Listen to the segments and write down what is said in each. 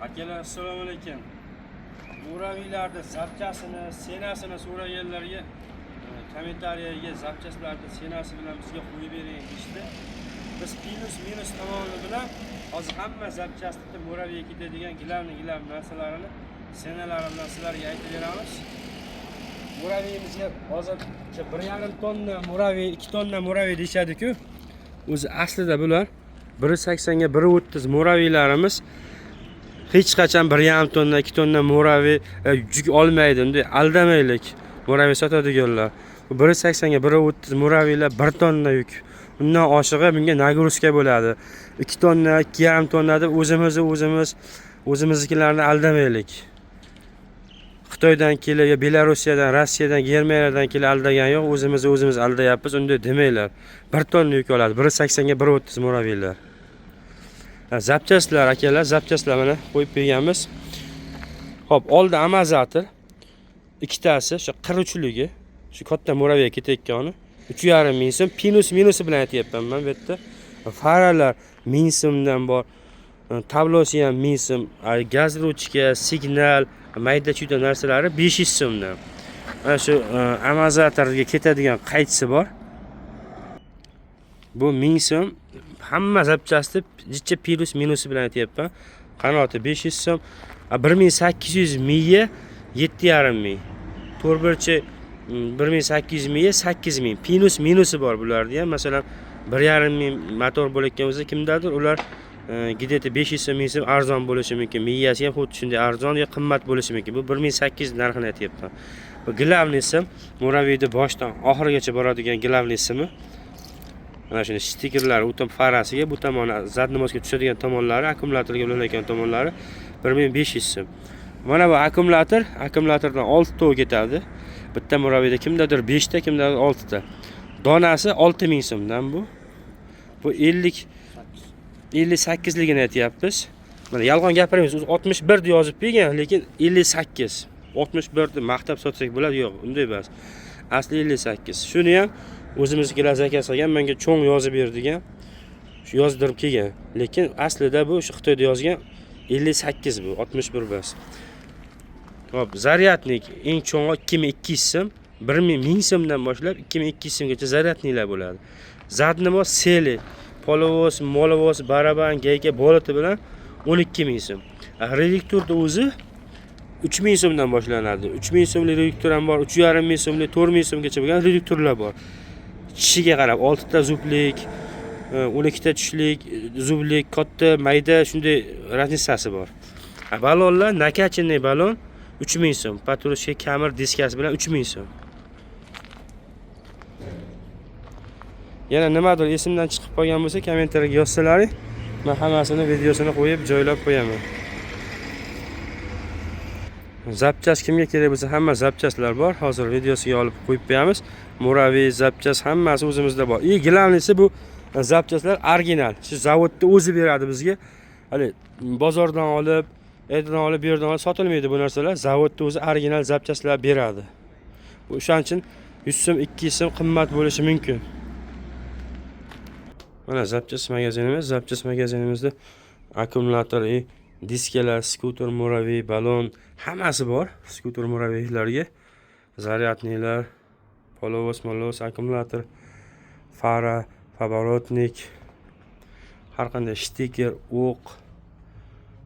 Akalar assalomu alaykum. Muraviylarda zapchasini, senasini so'raganlarga kommentariyaga zapchaslarni senasi bilan bizga qo'yib bering deyishdi. Biz minus tomoni bilan hozir hamma zapchasni muraviyga ketadigan gilam narsalarini senalari bilan sizlarga aytib beramiz. Muraviyimizga hozir 1,5 tonna muraviy, 2 tonna muraviy deyshadi-ku. O'zi aslida bular 1,80 ga 1,30 muraviylarimiz hech qachon 1,5 tonna, 2 tonna muraviy yuk olmaydi. Unday aldamaylik. Muraviy sotadiganlar. 1,80 ga 1,30 muraviylar 1 tonna yuk. Undan oshig'i bunga nagruska bo'ladi. 2 tonna, 2,5 tonna deb o'zimiznikilarni aldamaylik. Xitoydan kelib, Belorussiyadan, Rossiyadan, Germaniyadan kelib aldagan yo'q, o'zimiz aldayapmiz, unday demanglar. 1 tonna yuk oladi, 1,80 ga 1,30 muraviylar. Zapchaslar akalar, zapchaslar mana qo'yib berganmiz. Xo'p, oldi amazator ikkitasi, shu 43ligi, shu katta muraviy ketayotgani 3,5 ming so'm, minusi bilan aytyapman men bu yerda. Faralar 1000 so'mdan bor. Tablosi ham 1000 so'm, gaz ruchka, signal, mayda-chuyda narsalari 500 so'mdan. Mana shu amazatorga ketadigan qaytisi bor. Bu 1000 so'm. Hamma zapchasni jicha minusi bilan aytyapman. Qanoti 500 so'm, 1800 miya 7,5 ming. To'rtburchi 1800 miya 8 ming. Minusi bor bularda ham. Masalan, 1,5 ming motor bo'layotgan bo'lsa, kimdadir ular gideti 500 so'm, 1000 so'm arzon bo'lishi mumkin. Miyasi ham xuddi shunday arzon yo qimmat bo'lishi mumkin. Bu 1800 narxini aytyapman. Bu glavnisi muraviyni boshdan oxirigacha boradigan glavnisimi. Mana shuni stikerlari o'tib farasiga, bu tomoni zadnimozga tushadigan tomonlari, akkumulyatorga ulanayotgan tomonlari 1500 so'm. Mana bu akkumulyatordan 6 ta ketadi. Bitta muraviyda kimdadir 5 ta, kimdadir 6 ta. Donasi 6000 so'mdan bu. Bu 58 ligini aytyapmiz. Mana yolg'on gapiramiz, 61 deb yozib bergan, lekin 58. 61 deb maqtab sotsak bo'ladi, yo'q, unday emas. Asli 58. Shuni ham o'zimiznikilar zakaz qilgan, menga cho'ng yozib berdigan. Shu yozdirib kelgan. Lekin aslida bu shu Xitoyda yozgan 58 bu, 61 emas. Xo'p, zaryadnik eng cho'ng'i 2200 so'm, 1000 so'mdan boshlab 2200 so'mgacha zaryadniklar bo'ladi. Zadnimoz seli, polovoz, molovoz, baraban, gayka, bolati bilan 12000 so'm. Reduktorda o'zi 3000 so'mdan boshlanadi. 3000 so'mlik reduktor ham bor, 3,5 ming so'mlik, 4000 so'mgacha bo'lgan reduktorlar bor. Tishiga qarab 6 ta zublik, 12 ta tushlik, zublik, katta, mayda shunday raznisasi bor. Balonlar nakachinniy balon 3000 so'm, patroshka kamir diskasi bilan 3000 so'm. Yana nimadir esimdan chiqib qolgan bo'lsa, kommentariyaga yozsalaring, men hammasini videosini qo'yib joylab qo'yaman. Zapchas kimga kerak bo'lsa, hamma zapchaslar bor. Hozir videosiga olib qo'yib beramiz. Muraviy, zapchas hammasi o'zimizda bor. Glavnisi bu zapchaslar original. Shu zavodda o'zi beradi bizga. Hali bozordan olib, ertadan olib, bu yerdan olib sotilmaydi bu narsalar. Zavodda o'zi original zapchaslar beradi. Bu o'shaning uchun 100 so'm, 200 so'm qimmat bo'lishi mumkin. Mana zapchas magazinimizda akkumulyator, diskalar, skuter, muraviy, balon hammasi bor. Skuter muraviylarga zaryadniklar, polovoz, akkumulyator, fara, поворотник, har qanday stiker, o'q.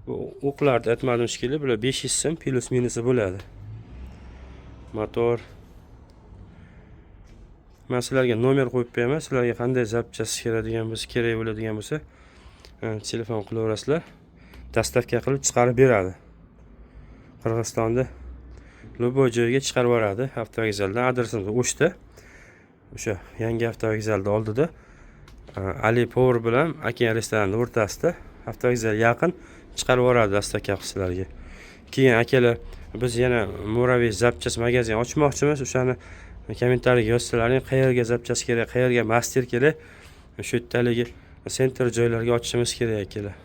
Bu o'qlarni aytmadim shekilli, bular 500 so'm minusi bo'ladi. Motor. Men sizlarga nomer qo'yib beraman. Sizlarga qanday zapchas kerak bo'ladigan bo'lsa, telefon qilaverasizlar. Dostavka qilib chiqarib beradi. Qirg'izistonda любой joyga chiqarib yuboradi. Avtovokzaldan adresimiz O'shda. O'sha yangi avtovokzalda oldida Ali Power bilan Okean restoranning o'rtasida avtovokzal yaqin chiqarib yuboradi dostavka qilishlarga. Keyin akalar, biz yana muraviy zapchas magazin ochmoqchimiz. O'shani kommentariyaga yozsalaring, qayerga zapchas kerak, qayerga master kerak, shu yerdagi senter joylarga ochishimiz kerak akalar.